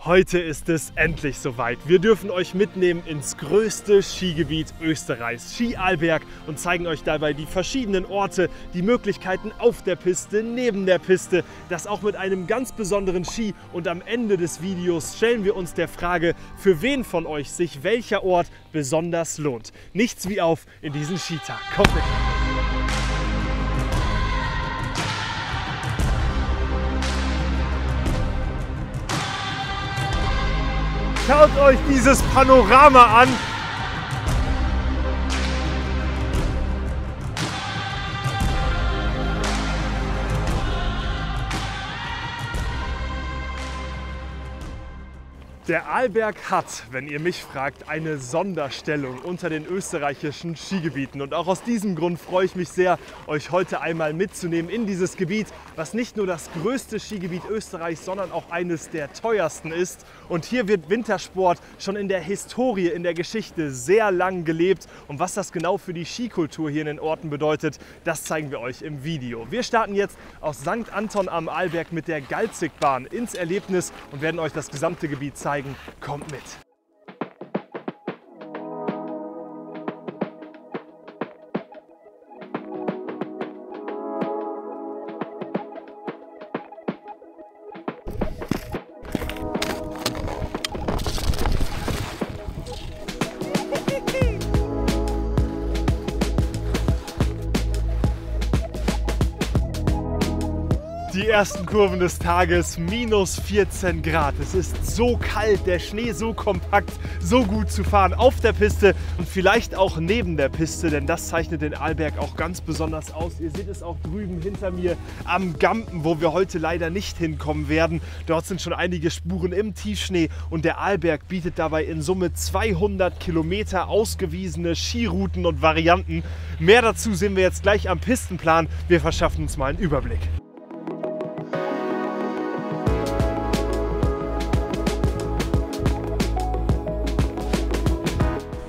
Heute ist es endlich soweit. Wir dürfen euch mitnehmen ins größte Skigebiet Österreichs, Ski Arlberg, und zeigen euch dabei die verschiedenen Orte, die Möglichkeiten auf der Piste, neben der Piste, das auch mit einem ganz besonderen Ski. Und am Ende des Videos stellen wir uns der Frage, für wen von euch sich welcher Ort besonders lohnt. Nichts wie auf in diesen Skitag. Kommt mit! Schaut euch dieses Panorama an! Der Arlberg hat, wenn ihr mich fragt, eine Sonderstellung unter den österreichischen Skigebieten. Und auch aus diesem Grund freue ich mich sehr, euch heute einmal mitzunehmen in dieses Gebiet, was nicht nur das größte Skigebiet Österreichs, sondern auch eines der teuersten ist. Und hier wird Wintersport schon in der Historie, in der Geschichte sehr lang gelebt. Und was das genau für die Skikultur hier in den Orten bedeutet, das zeigen wir euch im Video. Wir starten jetzt aus St. Anton am Arlberg mit der Galzigbahn ins Erlebnis und werden euch das gesamte Gebiet zeigen. Kommt mit! Die ersten Kurven des Tages, minus 14 Grad. Es ist so kalt, der Schnee so kompakt, so gut zu fahren auf der Piste und vielleicht auch neben der Piste, denn das zeichnet den Arlberg auch ganz besonders aus. Ihr seht es auch drüben hinter mir am Gampen, wo wir heute leider nicht hinkommen werden. Dort sind schon einige Spuren im Tiefschnee und der Arlberg bietet dabei in Summe 200 Kilometer ausgewiesene Skirouten und Varianten. Mehr dazu sehen wir jetzt gleich am Pistenplan. Wir verschaffen uns mal einen Überblick.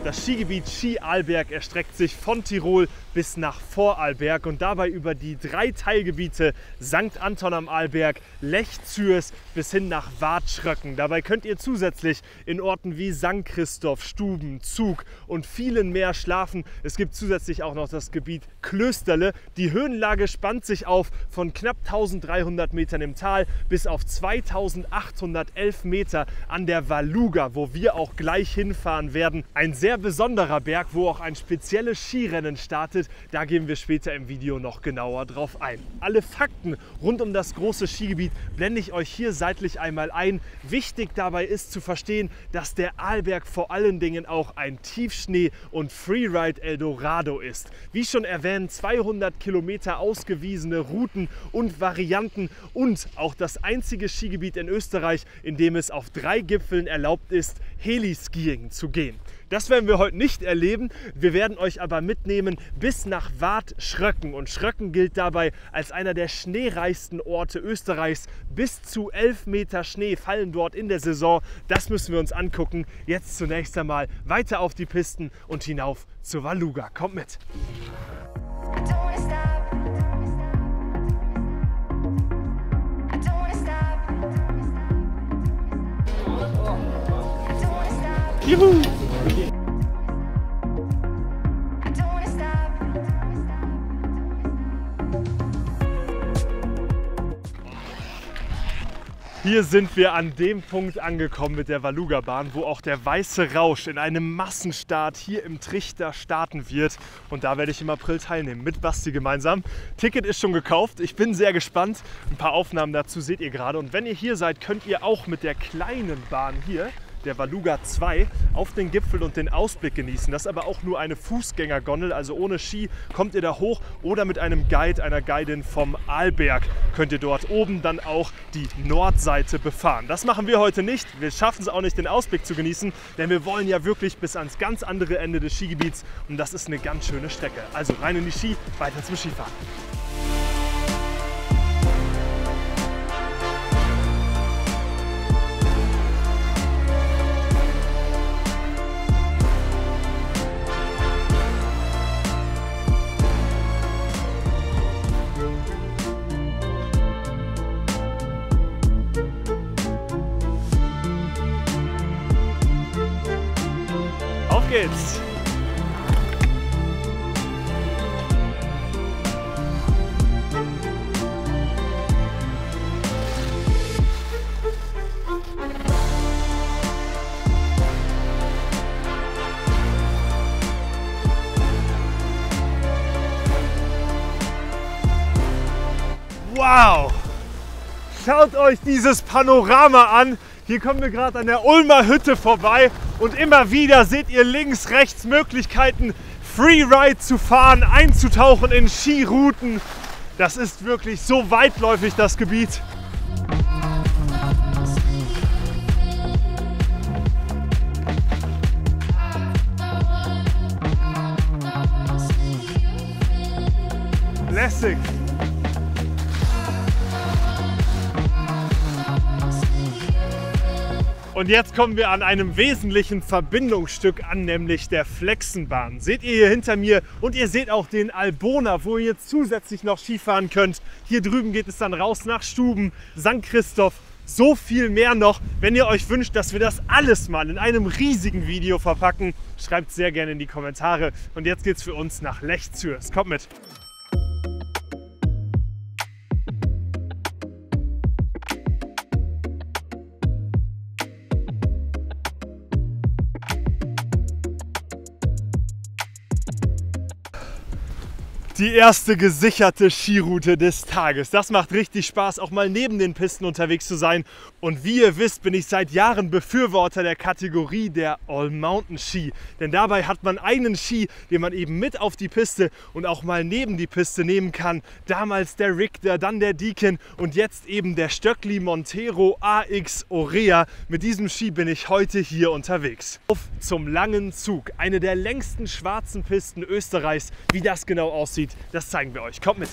Das Skigebiet Ski Arlberg erstreckt sich von Tirol bis nach Vorarlberg und dabei über die 3 Teilgebiete St. Anton am Arlberg, Lech Zürs bis hin nach Waadt-Schröcken. Dabei könnt ihr zusätzlich in Orten wie St. Christoph, Stuben, Zug und vielen mehr schlafen. Es gibt zusätzlich auch noch das Gebiet Klösterle. Die Höhenlage spannt sich auf von knapp 1300 Metern im Tal bis auf 2811 Meter an der Valuga, wo wir auch gleich hinfahren werden. Ein sehr besonderer Berg, wo auch ein spezielles Skirennen startet. Da gehen wir später im Video noch genauer drauf ein. Alle Fakten rund um das große Skigebiet blende ich euch hier seitlich einmal ein. Wichtig dabei ist zu verstehen, dass der Arlberg vor allen Dingen auch ein Tiefschnee- und Freeride Eldorado ist. Wie schon erwähnt, 200 Kilometer ausgewiesene Routen und Varianten und auch das einzige Skigebiet in Österreich, in dem es auf 3 Gipfeln erlaubt ist, Heliskiing zu gehen. Das werden wir heute nicht erleben. Wir werden euch aber mitnehmen bis nach Waadt-Schröcken. Und Schröcken gilt dabei als einer der schneereichsten Orte Österreichs. Bis zu 11 Meter Schnee fallen dort in der Saison. Das müssen wir uns angucken. Jetzt zunächst einmal weiter auf die Pisten und hinauf zur Valuga. Kommt mit! Juhu! Hier sind wir an dem Punkt angekommen mit der Valuga-Bahn, wo auch der Weiße Rausch in einem Massenstart hier im Trichter starten wird. Und da werde ich im April teilnehmen, mit Basti gemeinsam. Ticket ist schon gekauft, ich bin sehr gespannt. Ein paar Aufnahmen dazu seht ihr gerade. Und wenn ihr hier seid, könnt ihr auch mit der kleinen Bahn hier, der Valuga 2, auf den Gipfel und den Ausblick genießen. Das ist aber auch nur eine Fußgängergondel, also ohne Ski kommt ihr da hoch oder mit einem Guide, einer Guidin vom Arlberg könnt ihr dort oben dann auch die Nordseite befahren. Das machen wir heute nicht. Wir schaffen es auch nicht, den Ausblick zu genießen, denn wir wollen ja wirklich bis ans ganz andere Ende des Skigebiets und das ist eine ganz schöne Strecke. Also rein in die Ski, weiter zum Skifahren. geht's! Wow! Schaut euch dieses Panorama an. Hier kommen wir gerade an der Ulmer Hütte vorbei und immer wieder seht ihr links, rechts Möglichkeiten, Freeride zu fahren, einzutauchen in Skirouten. Das ist wirklich so weitläufig, das Gebiet. Lässig. Und jetzt kommen wir an einem wesentlichen Verbindungsstück an, nämlich der Flexenbahn. Seht ihr hier hinter mir und ihr seht auch den Albona, wo ihr zusätzlich noch Skifahren könnt. Hier drüben geht es dann raus nach Stuben, St. Christoph, so viel mehr noch. Wenn ihr euch wünscht, dass wir das alles mal in einem riesigen Video verpacken, schreibt sehr gerne in die Kommentare. Und jetzt geht's für uns nach Lech Zürs. Kommt mit! Die erste gesicherte Skiroute des Tages. Das macht richtig Spaß, auch mal neben den Pisten unterwegs zu sein. Und wie ihr wisst, bin ich seit Jahren Befürworter der Kategorie der All-Mountain-Ski. Denn dabei hat man einen Ski, den man eben mit auf die Piste und auch mal neben die Piste nehmen kann. Damals der Richter, dann der Deacon und jetzt eben der Stöckli Montero AX Orea. Mit diesem Ski bin ich heute hier unterwegs. Auf zum Langen Zug, eine der längsten schwarzen Pisten Österreichs. Wie das genau aussieht, das zeigen wir euch. Kommt mit!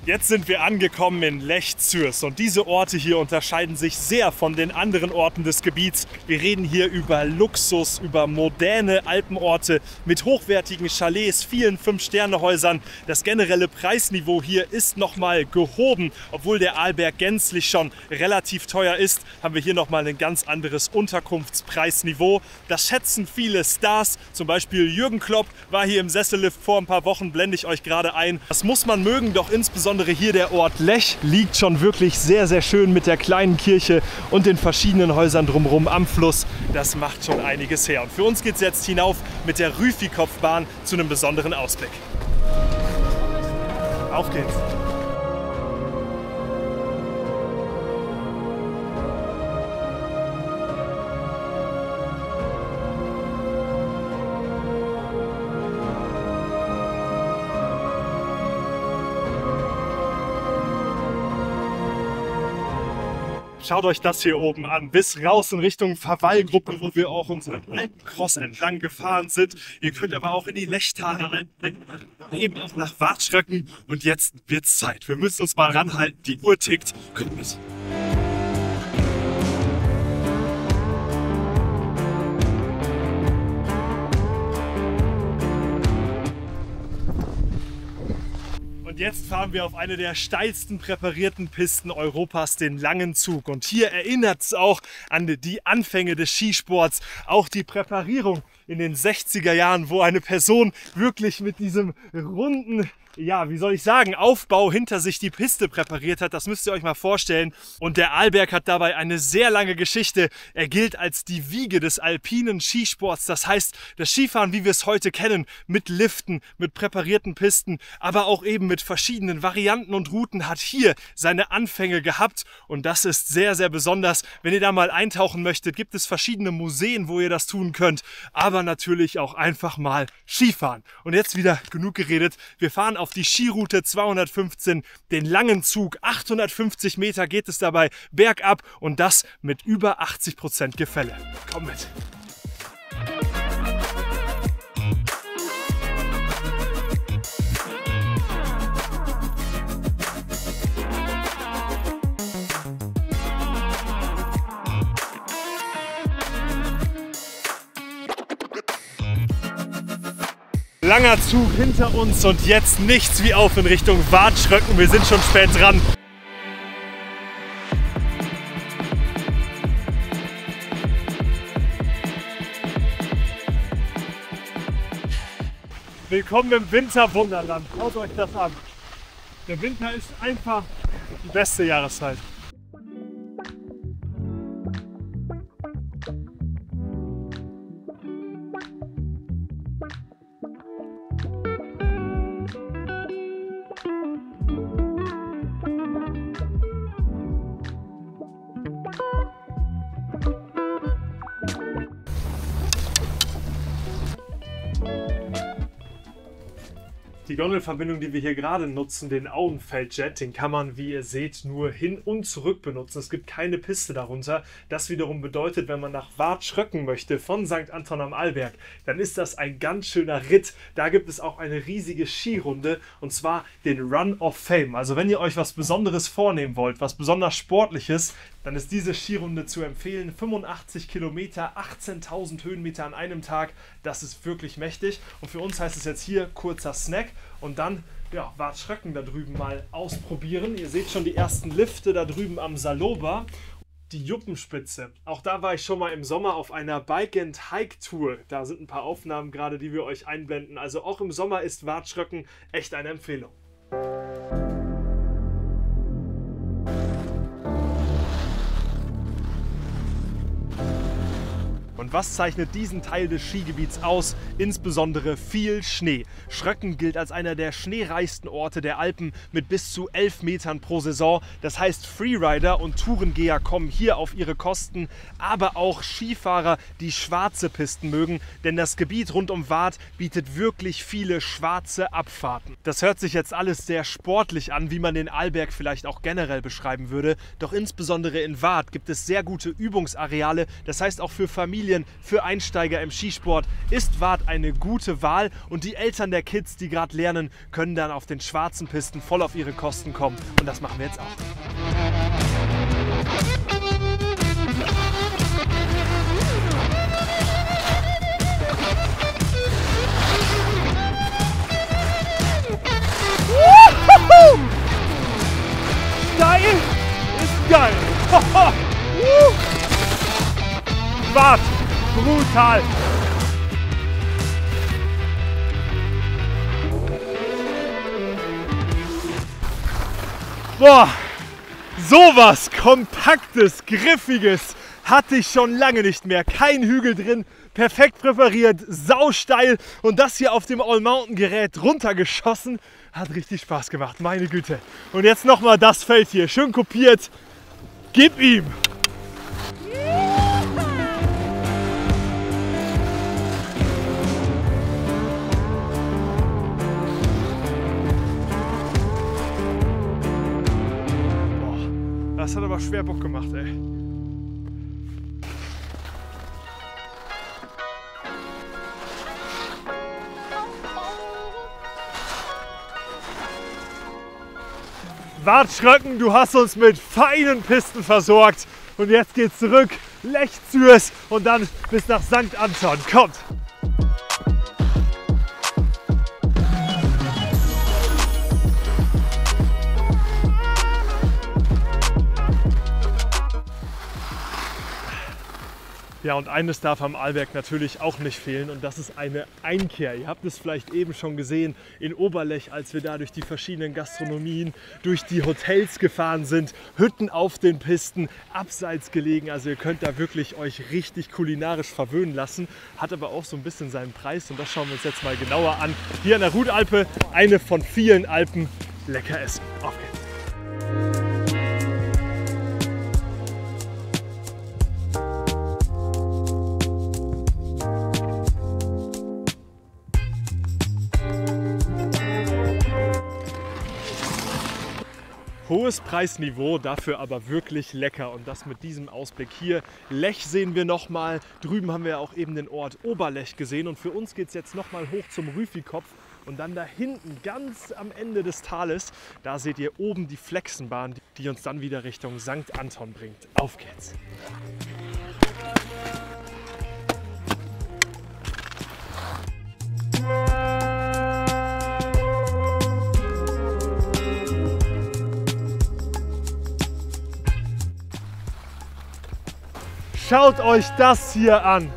Jetzt sind wir angekommen in Lech Zürs und diese Orte hier unterscheiden sich sehr von den anderen Orten des Gebiets. Wir reden hier über Luxus, über moderne Alpenorte mit hochwertigen Chalets, vielen 5-Sterne-Häusern. Das generelle Preisniveau hier ist nochmal gehoben. Obwohl der Arlberg gänzlich schon relativ teuer ist, haben wir hier nochmal ein ganz anderes Unterkunftspreisniveau. Das schätzen viele Stars, zum Beispiel Jürgen Klopp war hier im Sessellift vor ein paar Wochen, blende ich euch gerade ein. Das muss man mögen, doch insbesondere hier der Ort Lech liegt schon wirklich sehr, sehr schön mit der kleinen Kirche und den verschiedenen Häusern drumherum am Fluss. Das macht schon einiges her. Und für uns geht es jetzt hinauf mit der Rüfikopfbahn zu einem besonderen Ausblick. Auf geht's! Schaut euch das hier oben an, bis raus in Richtung Verwallgruppe, wo wir auch unseren Alpencross entlang gefahren sind. Ihr könnt aber auch in die Lechtaler Alpen, eben auch nach Watschröcken. Und jetzt wird's Zeit. Wir müssen uns mal ranhalten, die Uhr tickt. Kommt mit! Und jetzt fahren wir auf eine der steilsten präparierten Pisten Europas, den Langen Zug. Und hier erinnert es auch an die Anfänge des Skisports, auch die Präparierung in den 60er Jahren, wo eine Person wirklich mit diesem runden, ja, wie soll ich sagen, Aufbau hinter sich die Piste präpariert hat. Das müsst ihr euch mal vorstellen. Und der Arlberg hat dabei eine sehr lange Geschichte. Er gilt als die Wiege des alpinen Skisports. Das heißt, das Skifahren, wie wir es heute kennen, mit Liften, mit präparierten Pisten, aber auch eben mit verschiedenen Varianten und Routen, hat hier seine Anfänge gehabt. Und das ist sehr, sehr besonders. Wenn ihr da mal eintauchen möchtet, gibt es verschiedene Museen, wo ihr das tun könnt. Aber natürlich auch einfach mal Skifahren. Und jetzt wieder genug geredet. Wir fahren auf die Skiroute 215, den Langen Zug. 850 Meter geht es dabei bergab und das mit über 80% Gefälle. Komm mit! Langer Zug hinter uns und jetzt nichts wie auf in Richtung Watschröcken. Wir sind schon spät dran. Willkommen im Winterwunderland. Schaut euch das an. Der Winter ist einfach die beste Jahreszeit. Die Gondelverbindung, die wir hier gerade nutzen, den Auenfeldjet, den kann man, wie ihr seht, nur hin und zurück benutzen. Es gibt keine Piste darunter. Das wiederum bedeutet, wenn man nach Watschröcken möchte von St. Anton am Arlberg, dann ist das ein ganz schöner Ritt. Da gibt es auch eine riesige Skirunde und zwar den Run of Fame. Also wenn ihr euch was Besonderes vornehmen wollt, was besonders Sportliches, dann ist diese Skirunde zu empfehlen. 85 Kilometer, 18.000 Höhenmeter an einem Tag, das ist wirklich mächtig. Und für uns heißt es jetzt hier kurzer Snack und dann ja, Watschröcken da drüben mal ausprobieren. Ihr seht schon die ersten Lifte da drüben am Saloba. Die Juppenspitze, auch da war ich schon mal im Sommer auf einer Bike-and-Hike-Tour. Da sind ein paar Aufnahmen gerade, die wir euch einblenden. Also auch im Sommer ist Watschröcken echt eine Empfehlung. Und was zeichnet diesen Teil des Skigebiets aus? Insbesondere viel Schnee. Schröcken gilt als einer der schneereichsten Orte der Alpen mit bis zu 11 Metern pro Saison. Das heißt, Freerider und Tourengeher kommen hier auf ihre Kosten, aber auch Skifahrer, die schwarze Pisten mögen, denn das Gebiet rund um Waadt bietet wirklich viele schwarze Abfahrten. Das hört sich jetzt alles sehr sportlich an, wie man den Arlberg vielleicht auch generell beschreiben würde, doch insbesondere in Waadt gibt es sehr gute Übungsareale, das heißt auch für Familien, für Einsteiger im Skisport ist Waadt eine gute Wahl und die Eltern der Kids, die gerade lernen, können dann auf den schwarzen Pisten voll auf ihre Kosten kommen und das machen wir jetzt auch. Steil ist geil! Waadt! Brutal! Boah, sowas Kompaktes, Griffiges hatte ich schon lange nicht mehr. Kein Hügel drin, perfekt präpariert, sausteil und das hier auf dem All-Mountain-Gerät runtergeschossen. Hat richtig Spaß gemacht, meine Güte. Und jetzt nochmal das Feld hier, schön kopiert. Gib ihm! Das hat aber schwer Bock gemacht, ey. Watschröcken, du hast uns mit feinen Pisten versorgt. Und jetzt geht's zurück, Lech Zürs und dann bis nach St. Anton. Kommt! Ja, und eines darf am Arlberg natürlich auch nicht fehlen und das ist eine Einkehr. Ihr habt es vielleicht eben schon gesehen in Oberlech, als wir da durch die verschiedenen Gastronomien, durch die Hotels gefahren sind. Hütten auf den Pisten, abseits gelegen. Also ihr könnt da wirklich euch richtig kulinarisch verwöhnen lassen. Hat aber auch so ein bisschen seinen Preis und das schauen wir uns jetzt mal genauer an. Hier an der Ruhdalpe, eine von vielen Alpen. Lecker essen. Auf geht's! Hohes Preisniveau, dafür aber wirklich lecker und das mit diesem Ausblick hier. Lech sehen wir nochmal, drüben haben wir auch eben den Ort Oberlech gesehen und für uns geht es jetzt nochmal hoch zum Rüfikopf und dann da hinten ganz am Ende des Tales, da seht ihr oben die Flexenbahn, die uns dann wieder Richtung St. Anton bringt. Auf geht's! Schaut euch das hier an.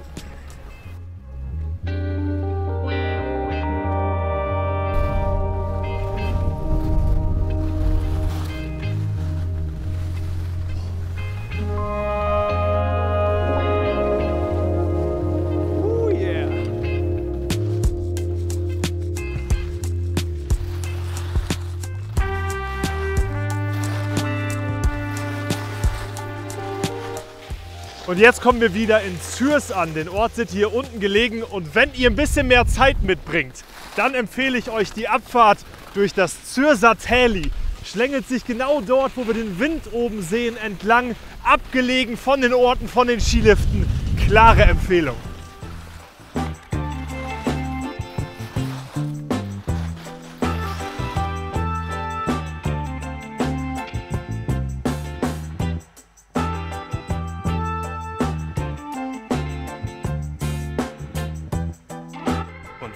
Und jetzt kommen wir wieder in Zürs an. Den Ort seht ihr hier unten gelegen. Und wenn ihr ein bisschen mehr Zeit mitbringt, dann empfehle ich euch die Abfahrt durch das Zürser Täli. Schlängelt sich genau dort, wo wir den Wind oben sehen, entlang, abgelegen von den Orten, von den Skiliften. Klare Empfehlung.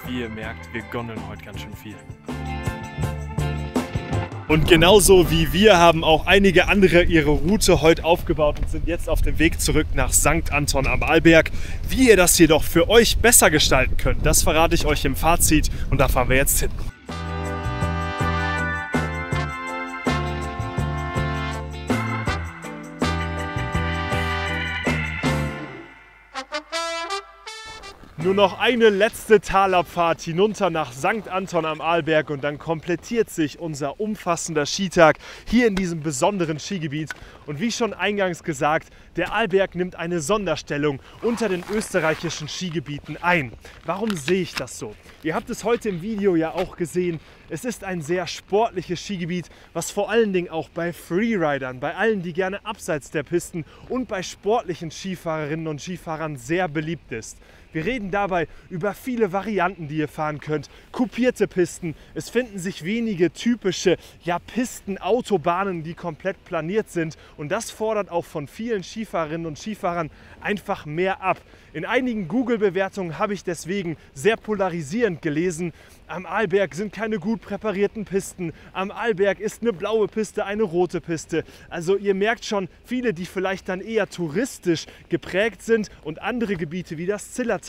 Wie ihr merkt, wir gondeln heute ganz schön viel. Und genauso wie wir haben auch einige andere ihre Route heute aufgebaut und sind jetzt auf dem Weg zurück nach St. Anton am Arlberg. Wie ihr das jedoch für euch besser gestalten könnt, das verrate ich euch im Fazit und da fahren wir jetzt hin. Nur noch eine letzte Talabfahrt hinunter nach St. Anton am Arlberg und dann komplettiert sich unser umfassender Skitag hier in diesem besonderen Skigebiet. Und wie schon eingangs gesagt, der Arlberg nimmt eine Sonderstellung unter den österreichischen Skigebieten ein. Warum sehe ich das so? Ihr habt es heute im Video ja auch gesehen. Es ist ein sehr sportliches Skigebiet, was vor allen Dingen auch bei Freeridern, bei allen, die gerne abseits der Pisten und bei sportlichen Skifahrerinnen und Skifahrern sehr beliebt ist. Wir reden dabei über viele Varianten, die ihr fahren könnt. Kupierte Pisten, es finden sich wenige typische Pisten-Autobahnen, die komplett planiert sind. Und das fordert auch von vielen Skifahrerinnen und Skifahrern einfach mehr ab. In einigen Google-Bewertungen habe ich deswegen sehr polarisierend gelesen: am Arlberg sind keine gut präparierten Pisten, am Arlberg ist eine blaue Piste, eine rote Piste. Also ihr merkt schon, viele, die vielleicht dann eher touristisch geprägt sind und andere Gebiete wie das Zillertal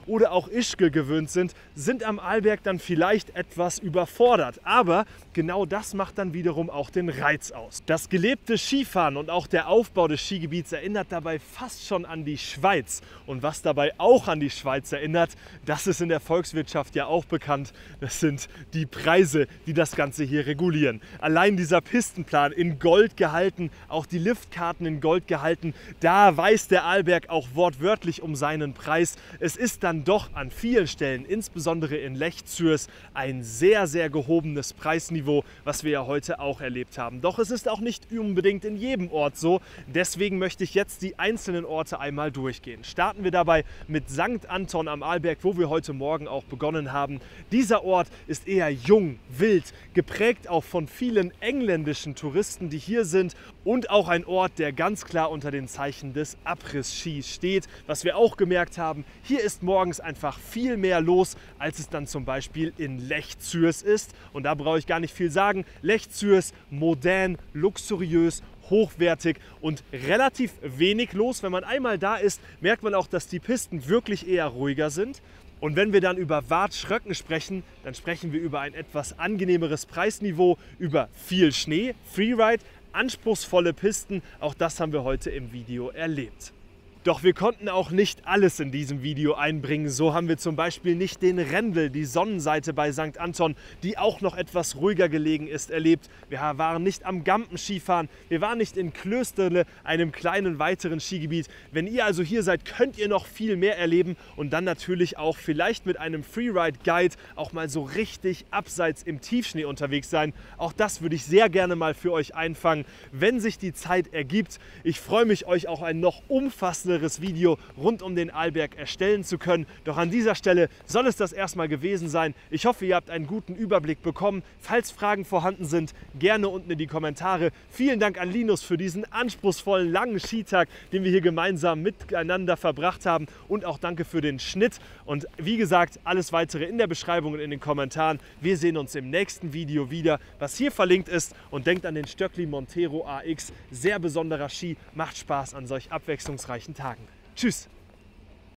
oder auch Ischgl gewöhnt sind, sind am Arlberg dann vielleicht etwas überfordert. Aber genau das macht dann wiederum auch den Reiz aus. Das gelebte Skifahren und auch der Aufbau des Skigebiets erinnert dabei fast schon an die Schweiz. Und was dabei auch an die Schweiz erinnert, das ist in der Volkswirtschaft ja auch bekannt. Das sind die Preise, die das Ganze hier regulieren. Allein dieser Pistenplan in Gold gehalten, auch die Liftkarten in Gold gehalten, da weiß der Arlberg auch wortwörtlich um seinen Preis. Es ist dann doch an vielen Stellen, insbesondere in Lech Zürs, ein sehr, sehr gehobenes Preisniveau, was wir ja heute auch erlebt haben. Doch es ist auch nicht unbedingt in jedem Ort so. Deswegen möchte ich jetzt die einzelnen Orte einmal durchgehen. Starten wir dabei mit St. Anton am Arlberg, wo wir heute Morgen auch begonnen haben. Dieser Ort ist eher jung, wild, geprägt auch von vielen engländischen Touristen, die hier sind, und auch ein Ort, der ganz klar unter den Zeichen des Abriss-Skis steht. Was wir auch gemerkt haben, hier ist morgens einfach viel mehr los, als es dann zum Beispiel in Lech Zürs ist. Und da brauche ich gar nicht viel sagen. Lech Zürs, modern, luxuriös, hochwertig und relativ wenig los. Wenn man einmal da ist, merkt man auch, dass die Pisten wirklich eher ruhiger sind. Und wenn wir dann über Waadt-Schröcken sprechen, dann sprechen wir über ein etwas angenehmeres Preisniveau, über viel Schnee, Freeride, anspruchsvolle Pisten. Auch das haben wir heute im Video erlebt. Doch wir konnten auch nicht alles in diesem Video einbringen. So haben wir zum Beispiel nicht den Rendel, die Sonnenseite bei St. Anton, die auch noch etwas ruhiger gelegen ist, erlebt. Wir waren nicht am Gampen-Skifahren, wir waren nicht in Klösterle, einem kleinen weiteren Skigebiet. Wenn ihr also hier seid, könnt ihr noch viel mehr erleben und dann natürlich auch vielleicht mit einem Freeride-Guide auch mal so richtig abseits im Tiefschnee unterwegs sein. Auch das würde ich sehr gerne mal für euch einfangen, wenn sich die Zeit ergibt. Ich freue mich, euch auch ein noch umfassenderes Video rund um den Arlberg erstellen zu können. Doch an dieser Stelle soll es das erstmal gewesen sein. Ich hoffe, ihr habt einen guten Überblick bekommen. Falls Fragen vorhanden sind, gerne unten in die Kommentare. Vielen Dank an Linus für diesen anspruchsvollen, langen Skitag, den wir hier gemeinsam miteinander verbracht haben. Und auch danke für den Schnitt. Und wie gesagt, alles weitere in der Beschreibung und in den Kommentaren. Wir sehen uns im nächsten Video wieder, was hier verlinkt ist. Und denkt an den Stöckli Montero AX. Sehr besonderer Ski, macht Spaß an solch abwechslungsreichen Tagen. Tagen. Tschüss!